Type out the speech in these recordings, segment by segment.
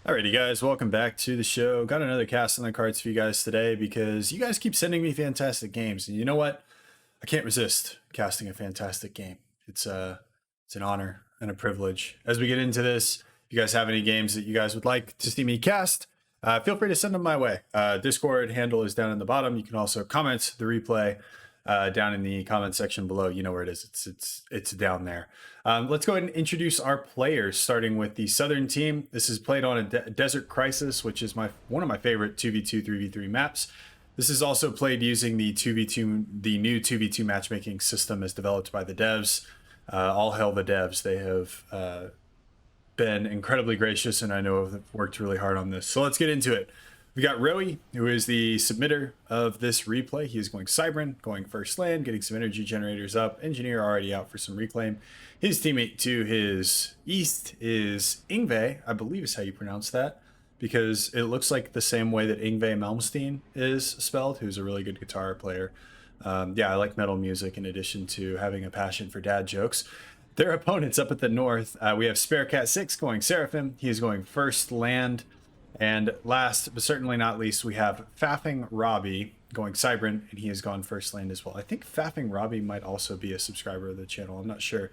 Alrighty, guys, welcome back to the show. Got another cast on the cards for you guys today because you guys keep sending me fantastic games, and you know what? I can't resist casting a fantastic game. It's an honor and a privilege. As we get into this, if you guys have any games that you guys would like to see me cast, feel free to send them my way. Discord handle is down in the bottom. You can also comment the replay down in the comment section below. You know where it is. It's down there. Let's go ahead and introduce our players, starting with the Southern team. This is played on a Desert Crisis, which is one of my favorite 2v2, 3v3 maps. This is also played using the new 2v2 matchmaking system as developed by the devs. All hail the devs. They have been incredibly gracious, and I know have worked really hard on this. So let's get into it. We got Rowie, who is the submitter of this replay. He is going Cybran, going first land, getting some energy generators up. Engineer already out for some reclaim. His teammate to his east is Ingve, I believe is how you pronounce that, because it looks like the same way that Ingve Malmsteen is spelled, who's a really good guitar player. Yeah, I like metal music in addition to having a passion for dad jokes. Their opponents up at the north, we have Sparecat6 going Seraphim. He is going first land. And last, but certainly not least, we have Faffing Robbie going Cybran, and he has gone first land as well. I think Faffing Robbie might also be a subscriber of the channel. I'm not sure.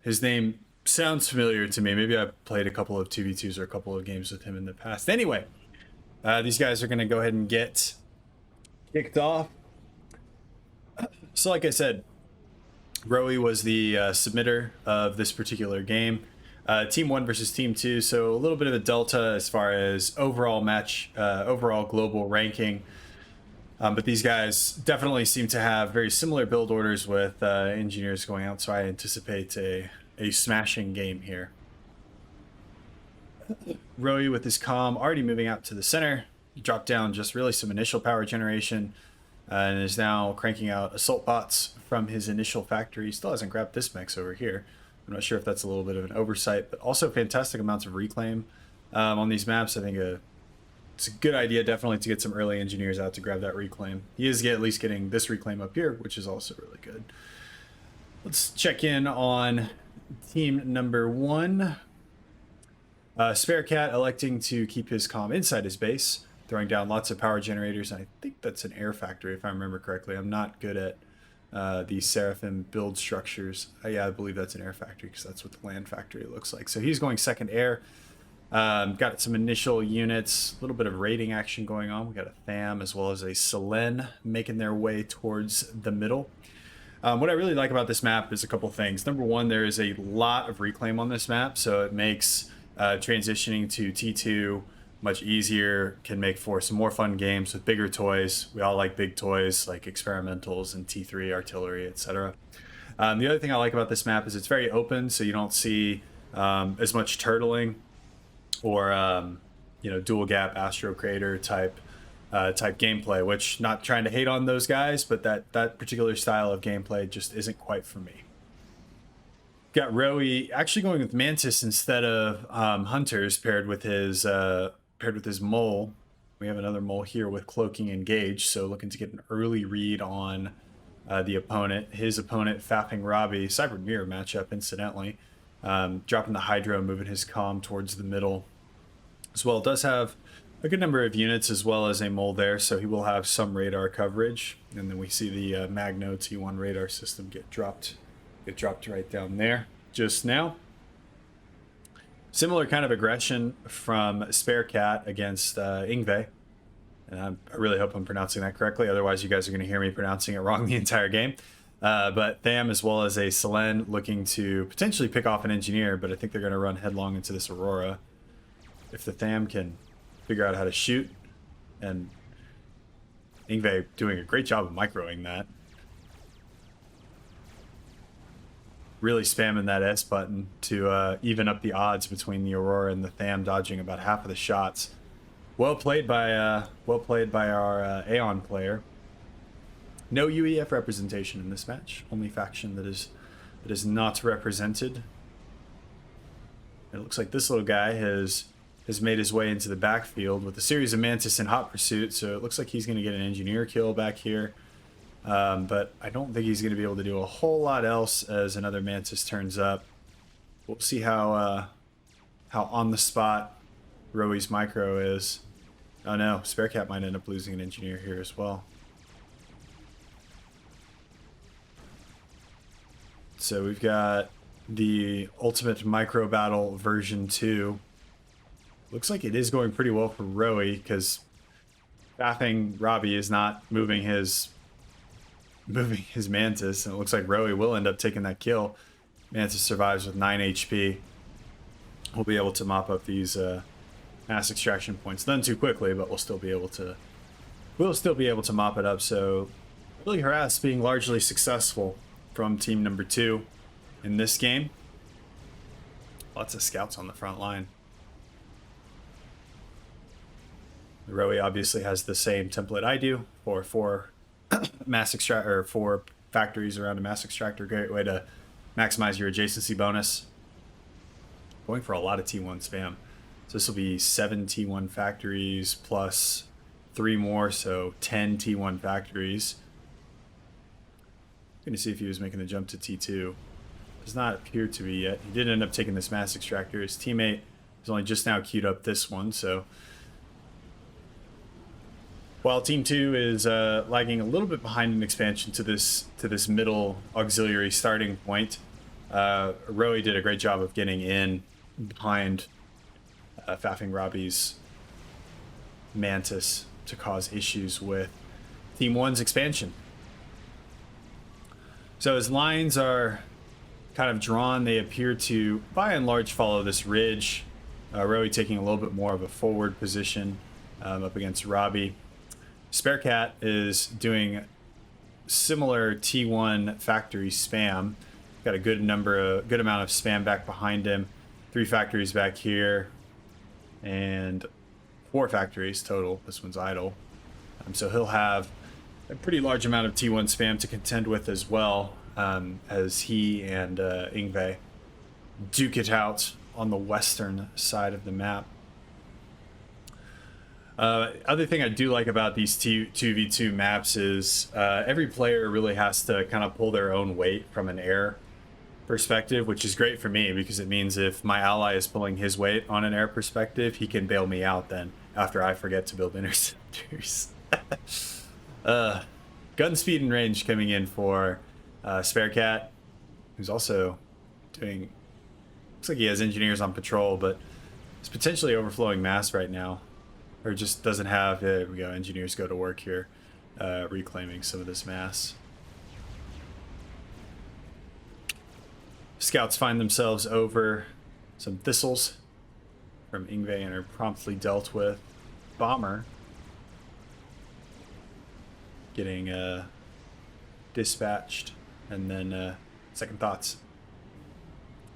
His name sounds familiar to me. Maybe I've played a couple of 2v2s or a couple of games with him in the past. Anyway, these guys are going to go ahead and get kicked off. So like I said, Rowie was the submitter of this particular game. Team 1 versus Team 2, so a little bit of a delta as far as overall global ranking. But these guys definitely seem to have very similar build orders with engineers going out, so I anticipate a smashing game here. Rowie with his comm already moving out to the center. He dropped down just really some initial power generation and is now cranking out assault bots from his initial factory. He still hasn't grabbed this mech over here. I'm not sure if that's a little bit of an oversight, but also fantastic amounts of reclaim on these maps. I think it's a good idea definitely to get some early engineers out to grab that reclaim. He is at least getting this reclaim up here, which is also really good. Let's check in on team number 1. Sparecat electing to keep his comm inside his base, throwing down lots of power generators. I think that's an air factory if I remember correctly. I'm not good at the Seraphim build structures. Yeah, I believe that's an air factory because that's what the land factory looks like. So he's going second air. Got some initial units, a little bit of raiding action going on. We got a Tham as well as a Selen making their way towards the middle. What I really like about this map is a couple things. Number one, there is a lot of reclaim on this map, so it makes transitioning to T2 much easier, can make for some more fun games with bigger toys. We all like big toys like experimentals and T3 artillery, etc. The other thing I like about this map is it's very open, so you don't see as much turtling or dual gap Astro Crater type gameplay, which not trying to hate on those guys, but that particular style of gameplay just isn't quite for me. Got Rowie actually going with Mantis instead of Hunters paired with his mole. We have another mole here with cloaking engaged, so looking to get an early read on the opponent. His opponent, Faffing Robbie, Cyber Mirror matchup, incidentally. Dropping the Hydro, moving his comm towards the middle. As well, does have a good number of units as well as a mole there, so he will have some radar coverage. And then we see the Magno T1 radar system get dropped right down there just now. Similar kind of aggression from Sparecat against Ingve. And I really hope I'm pronouncing that correctly. Otherwise, you guys are going to hear me pronouncing it wrong the entire game. But Tham as well as a Selen looking to potentially pick off an engineer, but I think they're going to run headlong into this Aurora. If the Tham can figure out how to shoot, and Ingve doing a great job of microing that. Really spamming that S button to even up the odds between the Aurora and the Tham, dodging about half of the shots. Well played by our Aeon player. No UEF representation in this match. Only faction that is not represented. It looks like this little guy has made his way into the backfield with a series of Mantis in hot pursuit. So it looks like he's going to get an engineer kill back here. But I don't think he's going to be able to do a whole lot else as another Mantis turns up. We'll see how on the spot Roey's micro is. Oh no, Sparecat might end up losing an engineer here as well. So we've got the ultimate micro battle version 2. Looks like it is going pretty well for Roey, because faffing Robbie is not moving his Mantis, and it looks like Roey will end up taking that kill. Mantis survives with 9 HP. We'll be able to mop up these mass extraction points. None too quickly, but we'll still be able to mop it up. So really harass being largely successful from team number 2 in this game. Lots of scouts on the front line. Roey obviously has the same template I do for 4 4 factories around a mass extractor. Great way to maximize your adjacency bonus. Going for a lot of T1 spam. So this will be 7 T1 factories plus 3 more, so 10 T1 factories. Going to see if he was making the jump to T2. Does not appear to be yet. He did end up taking this mass extractor. His teammate has only just now queued up this one, so while Team 2 is lagging a little bit behind in expansion to this middle auxiliary starting point, Roey did a great job of getting in behind faffing Robbie's Mantis to cause issues with Team 1's expansion. So as lines are kind of drawn, they appear to, by and large, follow this ridge. Roey taking a little bit more of a forward position up against Robbie. Sparecat is doing similar T1 factory spam. Got a good amount of spam back behind him. 3 factories back here, and 4 factories total. This one's idle. So he'll have a pretty large amount of T1 spam to contend with as well, as he and Ingve duke it out on the western side of the map. Other thing I do like about these 2v2 maps is every player really has to kind of pull their own weight from an air perspective, which is great for me because it means if my ally is pulling his weight on an air perspective, he can bail me out then after I forget to build interceptors. Gun speed and range coming in for Sparecat, who's also doing, looks like he has engineers on patrol, but it's potentially overflowing mass right now. Or just doesn't have, there we go, engineers go to work here, reclaiming some of this mass. Scouts find themselves over some thistles from Ingve and are promptly dealt with. Bomber getting dispatched, and then second thoughts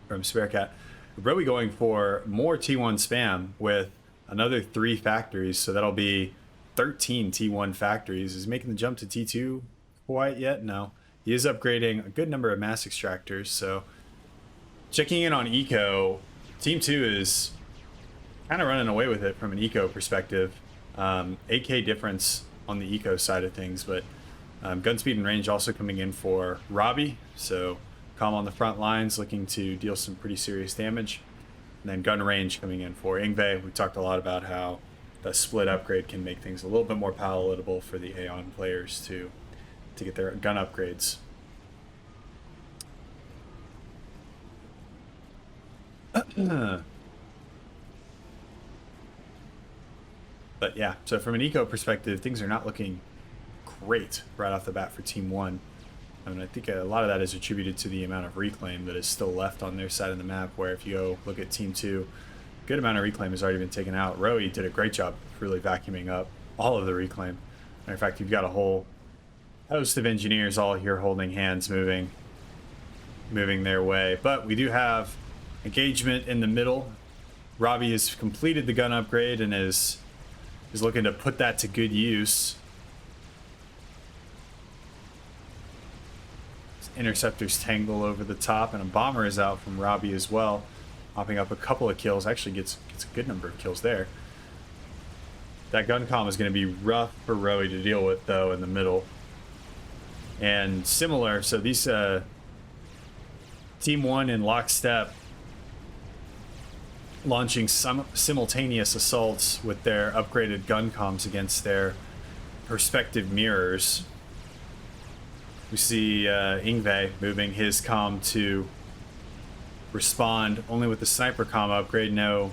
from Sparecat. Roey going for more T1 spam with another 3 factories, so that'll be 13 T1 factories. Is he making the jump to T2 quite yet? No. He is upgrading a good number of mass extractors, so checking in on eco, Team 2 is kind of running away with it from an eco perspective. 8k difference on the eco side of things, but gun speed and range also coming in for Robbie, so Calm on the front lines looking to deal some pretty serious damage. And then gun range coming in for Ingve. We talked a lot about how the split upgrade can make things a little bit more palatable for the Aeon players to get their gun upgrades. But yeah, so from an eco perspective, things are not looking great right off the bat for Team 1. I mean, I think a lot of that is attributed to the amount of reclaim that is still left on their side of the map, where if you go look at Team 2, a good amount of reclaim has already been taken out. Roey did a great job really vacuuming up all of the reclaim. Matter of fact, you've got a whole host of engineers all here holding hands, moving their way. But we do have engagement in the middle. Robbie has completed the gun upgrade and is looking to put that to good use. Interceptors tangle over the top, and a bomber is out from Robbie as well, mopping up a couple of kills. Actually gets a good number of kills there. That gun comm is going to be rough for Roey to deal with, though, in the middle. And similar, so these Team 1 in lockstep launching some simultaneous assaults with their upgraded gun comms against their perspective mirrors. We see Ingve moving his comm to respond only with the sniper comm upgrade, no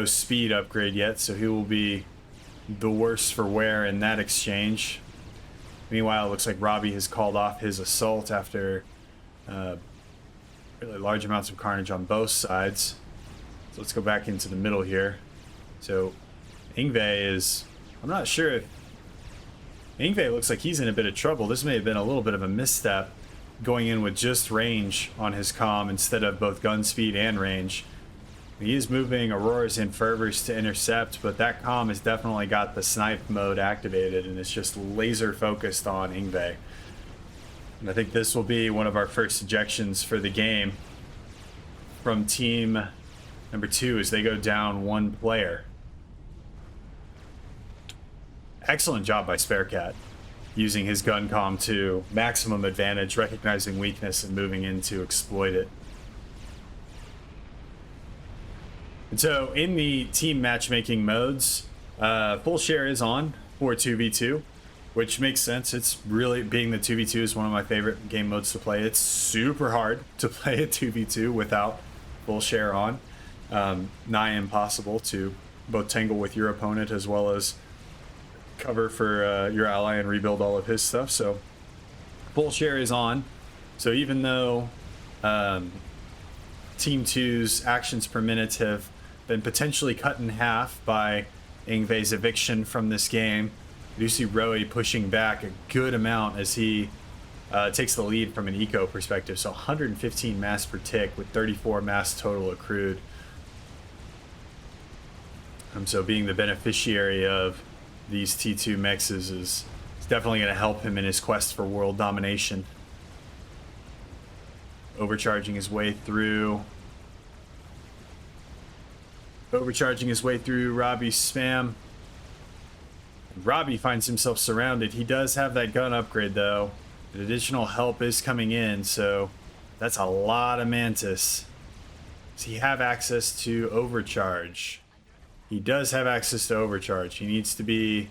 speed upgrade yet, so he will be the worse for wear in that exchange. Meanwhile, it looks like Robbie has called off his assault after really large amounts of carnage on both sides. So let's go back into the middle here. So Ingve is, I'm not sure if Ingve looks like he's in a bit of trouble. This may have been a little bit of a misstep, going in with just range on his comm instead of both gun speed and range. He is moving Auroras and Fervors to intercept, but that comm has definitely got the snipe mode activated, and it's just laser focused on Ingve. And I think this will be one of our first ejections for the game from team number 2 as they go down one player. Excellent job by Sparecat, using his gun comm to maximum advantage, recognizing weakness and moving in to exploit it. And so in the team matchmaking modes, full share is on for 2v2, which makes sense. It's really, being the 2v2 is one of my favorite game modes to play. It's super hard to play a 2v2 without full share on. Nigh impossible to both tangle with your opponent as well as cover for your ally and rebuild all of his stuff. So full share is on. So even though Team 2's actions per minute have been potentially cut in half by Ingve's eviction from this game, we do see Roe pushing back a good amount as he takes the lead from an eco perspective. So 115 mass per tick with 34 mass total accrued. So being the beneficiary of these T2 mexes is definitely going to help him in his quest for world domination. Overcharging his way through Robbie's spam. Robbie finds himself surrounded. He does have that gun upgrade though. The additional help is coming in, so that's a lot of Mantis. Does he have access to overcharge? He does have access to overcharge. He needs to be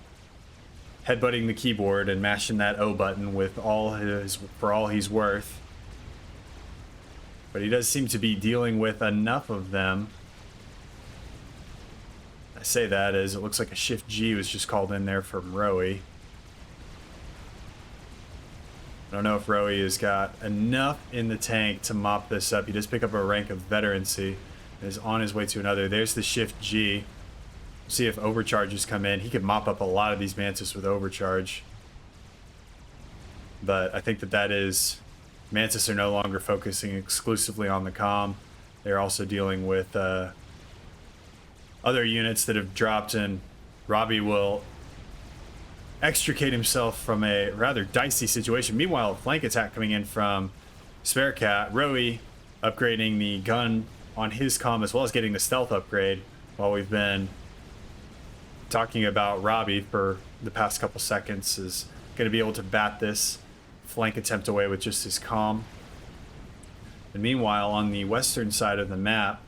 headbutting the keyboard and mashing that O button with for all he's worth. But he does seem to be dealing with enough of them. I say that as it looks like a Shift G was just called in there from Roe. I don't know if Roe has got enough in the tank to mop this up. He does pick up a rank of veterancy and is on his way to another. There's the Shift G. See if overcharges come in. He could mop up a lot of these Mantis with overcharge. But I think that is... Mantis are no longer focusing exclusively on the comm. They're also dealing with other units that have dropped in. Robbie will extricate himself from a rather dicey situation. Meanwhile, a flank attack coming in from Sparecat. Roe upgrading the gun on his comm as well as getting the stealth upgrade while we've been talking about Robbie for the past couple seconds is going to be able to bat this flank attempt away with just his comm. And meanwhile, on the western side of the map,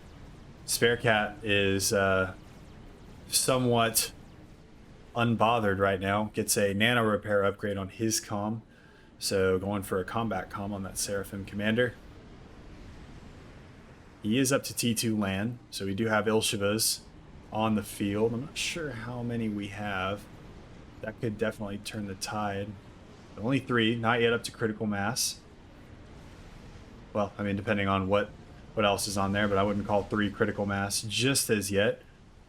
Sparecat is somewhat unbothered right now. Gets a nano repair upgrade on his comm, so going for a combat comm on that Seraphim commander. He is up to T2 land, so we do have Ilshivas on the field. I'm not sure how many we have. That could definitely turn the tide. Only 3, not yet up to critical mass. Well, I mean, depending on what else is on there, but I wouldn't call 3 critical mass just as yet.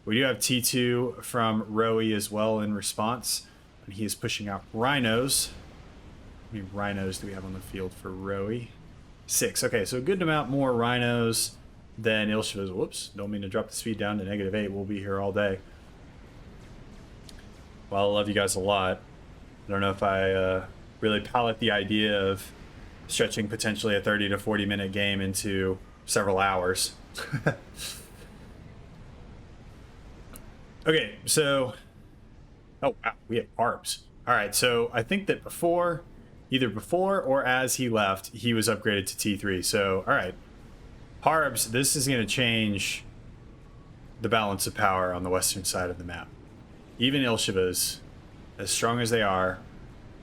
We do have T2 from Roe as well in response, and he is pushing out rhinos. How many rhinos do we have on the field for Roe? 6. Okay, so a good amount more rhinos than Ilshivas. Whoops, don't mean to drop the speed down to -8. We'll be here all day. Well, I love you guys a lot. I don't know if I really palate the idea of stretching potentially a 30 to 40 minute game into several hours. Okay, so... Oh, wow, we have harbs. All right, so I think that either before or as he left, he was upgraded to T3. So, all right. Harbs, this is going to change the balance of power on the western side of the map. Even Ilshivas, as strong as they are,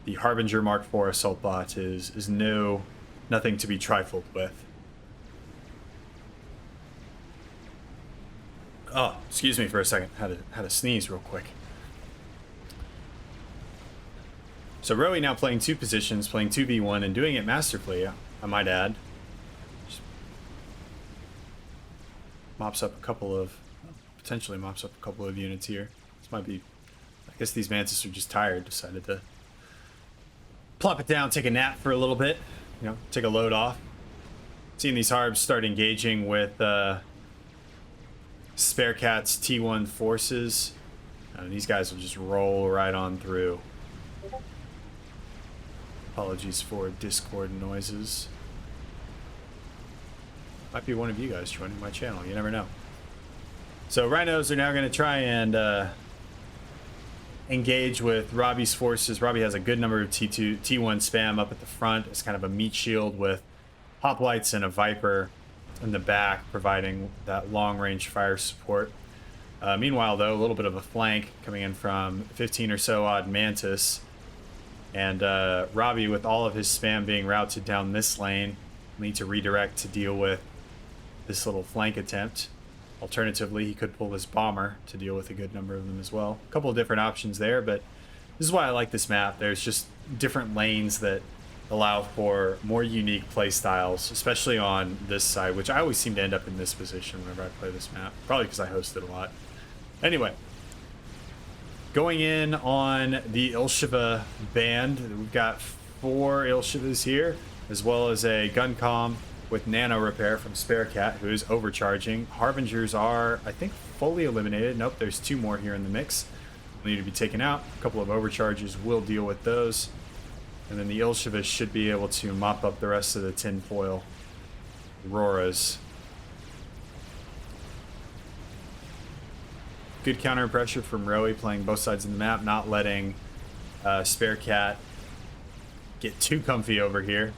the Harbinger Mark IV assault bot is nothing to be trifled with. Oh, excuse me for a second. Had to sneeze real quick. So Rowie now playing 2 positions, playing 2v1 and doing it masterfully, I might add. Just potentially mops up a couple of units here. This might be, I guess these Mantis are just tired, decided to plop it down, take a nap for a little bit, take a load off. Seeing these harbs start engaging with Spare Cat's T1 forces. These guys will just roll right on through. Apologies for Discord noises. Might be one of you guys joining my channel, you never know. So Rhinos are now going to try and engage with Robbie's forces. Robbie has a good number of T1 spam up at the front. It's kind of a meat shield with hoplites and a Viper in the back, providing that long-range fire support. Meanwhile, though, a little bit of a flank coming in from 15 or so odd Mantis. And Robbie, with all of his spam being routed down this lane, will need to redirect to deal with this little flank attempt. Alternatively, he could pull this bomber to deal with a good number of them as well. A couple of different options there, but this is why I like this map. There's just different lanes that allow for more unique play styles, especially on this side, which I always seem to end up in this position whenever I play this map. Probably because I host it a lot. Anyway, going in on the Ilshiva band, we've got 4 Ilshivas here, as well as a gun comm with nano repair from Spare Cat, who is overcharging. Harbingers are, I think, fully eliminated. Nope, there's 2 more here in the mix. Need to be taken out. A couple of overcharges will deal with those. And then the Ilshivas should be able to mop up the rest of the tinfoil Auroras. Good counter pressure from Rowie, playing both sides of the map, not letting Spare Cat get too comfy over here.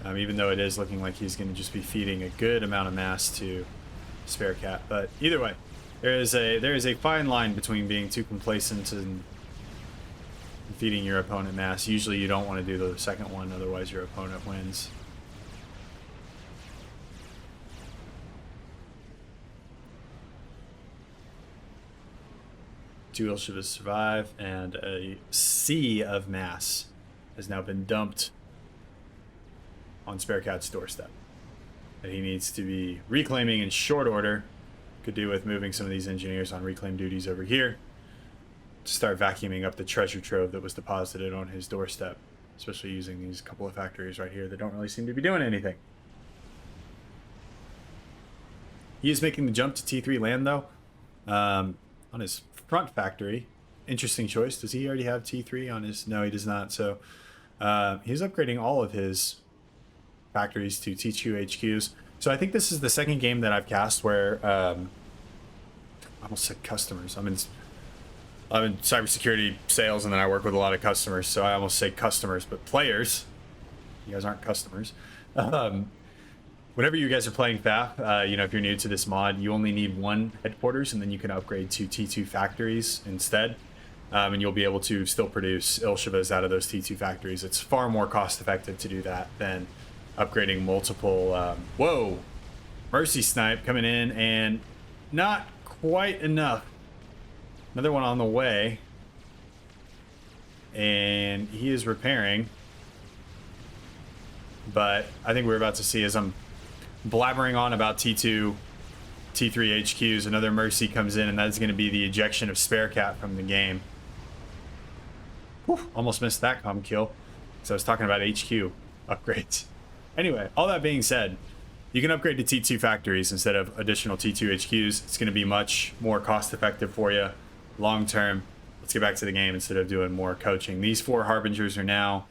Even though it is looking like he's going to just be feeding a good amount of mass to Spare Cat. But either way, there is a fine line between being too complacent and feeding your opponent mass. Usually you don't want to do the second one, otherwise your opponent wins. Two Ilshivas survive, and a sea of mass has now been dumped on Spare Cat's doorstep that he needs to be reclaiming in short order. Could do with moving some of these engineers on reclaim duties over here to start vacuuming up the treasure trove that was deposited on his doorstep, especially using these couple of factories right here that don't really seem to be doing anything. He is making the jump to T3 land, though, on his front factory. Interesting choice. Does he already have T3 on his? No, he does not. So he's upgrading all of his factories to T2 HQs. So I think this is the second game that I've cast where I almost said customers. I'm in cybersecurity sales, and then I work with a lot of customers, so I almost say customers, but players. You guys aren't customers. Whenever you guys are playing FAF, if you're new to this mod, you only need 1 headquarters, and then you can upgrade to T2 factories instead, and you'll be able to still produce Ilshivas out of those T2 factories. It's far more cost effective to do that than upgrading multiple. Whoa, Mercy Snipe coming in, and not quite enough. Another one on the way, and he is repairing. But I think we're about to see, as I'm blabbering on about T2, T3 HQs, another Mercy comes in, and that's going to be the ejection of Spare Cat from the game. Whew, almost missed that comm kill, because I was talking about HQ upgrades. Anyway, all that being said, you can upgrade to T2 factories instead of additional T2 HQs. It's going to be much more cost effective for you long term. Let's get back to the game instead of doing more coaching. These 4 Harbingers are now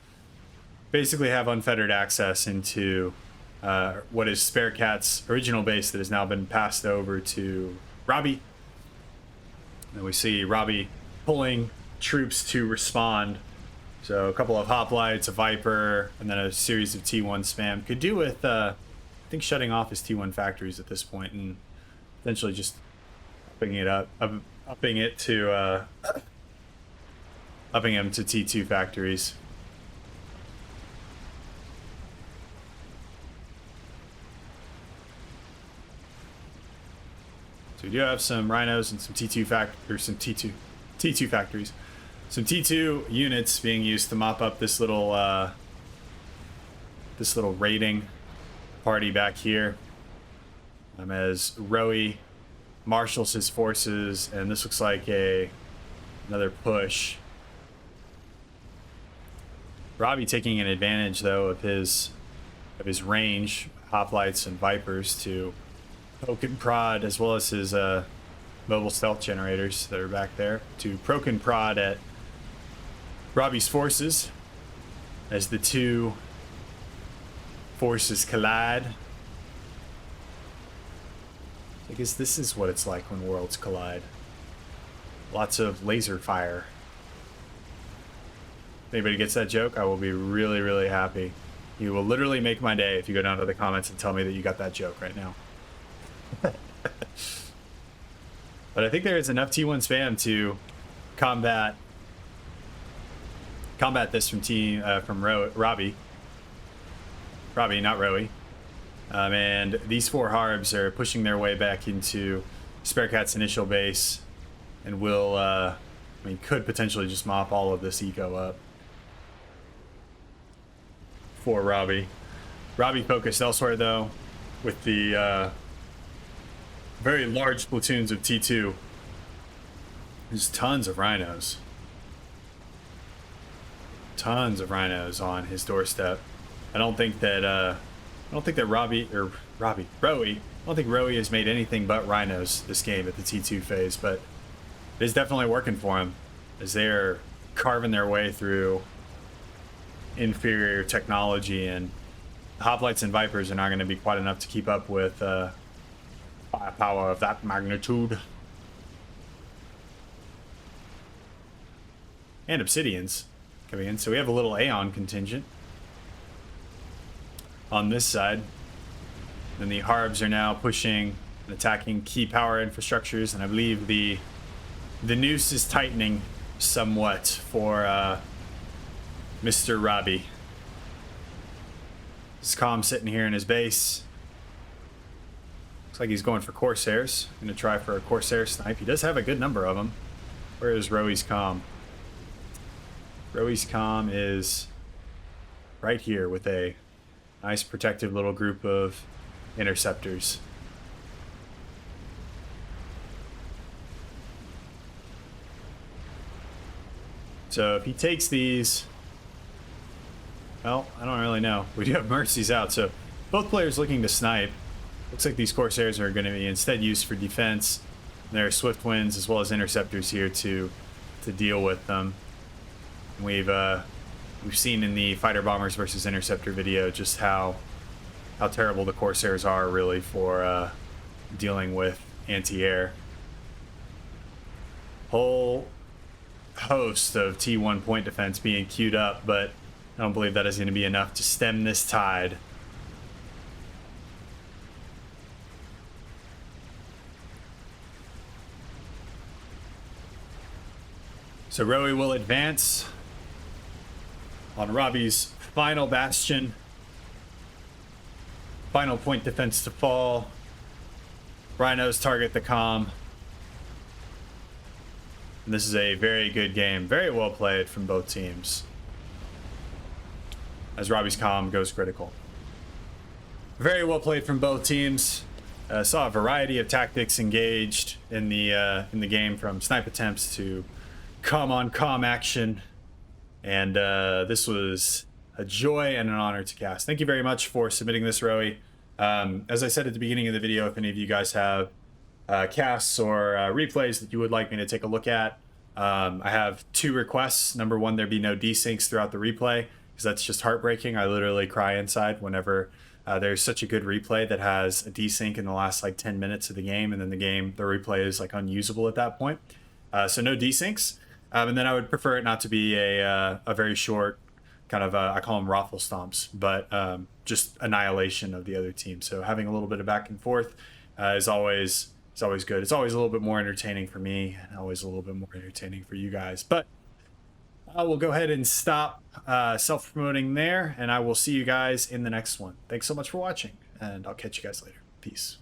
basically have unfettered access into what is Spare Cat's original base that has now been passed over to Robbie. And we see Robbie pulling troops to respond. So a couple of hoplites, a Viper, and then a series of T1 spam. Could do with, I think, shutting off his T1 factories at this point and potentially just upping it up, upping it to upping him to T2 factories. So we do have some rhinos and some T2 T2 factories, some T2 units being used to mop up this little raiding party back here. As Rowie marshals his forces, and this looks like another push. Robbie taking an advantage though of his range, hoplites and vipers to poke and prod, as well as his mobile stealth generators that are back there to poke and prod at Robbie's forces as the two forces collide. I guess this is what it's like when worlds collide. Lots of laser fire. If anybody gets that joke, I will be really, really happy. You will literally make my day if you go down to the comments and tell me that you got that joke right now. But I think there is enough T1 spam to combat this from Robbie. Robbie, not Rowie. And these four harbs are pushing their way back into Sparecat's initial base, and will, could potentially just mop all of this eco up for Robbie. Robbie focused elsewhere though, with the very large platoons of T2. There's tons of rhinos. Tons of rhinos on his doorstep. I don't think that Rowie, I don't think Rowie has made anything but rhinos this game at the T2 phase, but it is definitely working for him as they're carving their way through inferior technology, and hoplites and vipers are not going to be quite enough to keep up with firepower of that magnitude. And obsidians coming in, so we have a little Aeon contingent on this side. And the harbs are now pushing and attacking key power infrastructures, and I believe the noose is tightening somewhat for Mr. Robbie. He's calm sitting here in his base. Looks like he's going for Corsairs. Gonna try for a Corsair snipe. He does have a good number of them. Where is Rowie's comm? Rowie's comm is right here with a nice protective little group of interceptors. So if he takes these, well, I don't really know. We do have Mercies out, so both players looking to snipe. Looks like these Corsairs are going to be instead used for defense. There are Swift Winds as well as interceptors here to deal with them. We've seen in the fighter bombers versus interceptor video just how terrible the Corsairs are really for dealing with anti-air. Whole host of T1 point defense being queued up, but I don't believe that is going to be enough to stem this tide. So Rowie will advance on Robbie's final bastion. Final point defense to fall. Rhinos target the comm. And this is a very good game. Very well played from both teams, as Robbie's comm goes critical. Very well played from both teams. Saw a variety of tactics engaged in the game, from snipe attempts to comm on comm action, and this was a joy and an honor to cast. Thank you very much for submitting this, Rowie. As I said at the beginning of the video, if any of you guys have casts or replays that you would like me to take a look at, I have two requests. Number one, there be no desyncs throughout the replay, because that's just heartbreaking. I literally cry inside whenever there's such a good replay that has a desync in the last like 10 minutes of the game, and then the replay is like unusable at that point. So no desyncs. And then I would prefer it not to be a very short kind of, I call them raffle stomps, but just annihilation of the other team. So having a little bit of back and forth is always It's always good. It's always a little bit more entertaining for me and always a little bit more entertaining for you guys. But I will go ahead and stop self-promoting there, and I will see you guys in the next one. Thanks so much for watching, and I'll catch you guys later. Peace.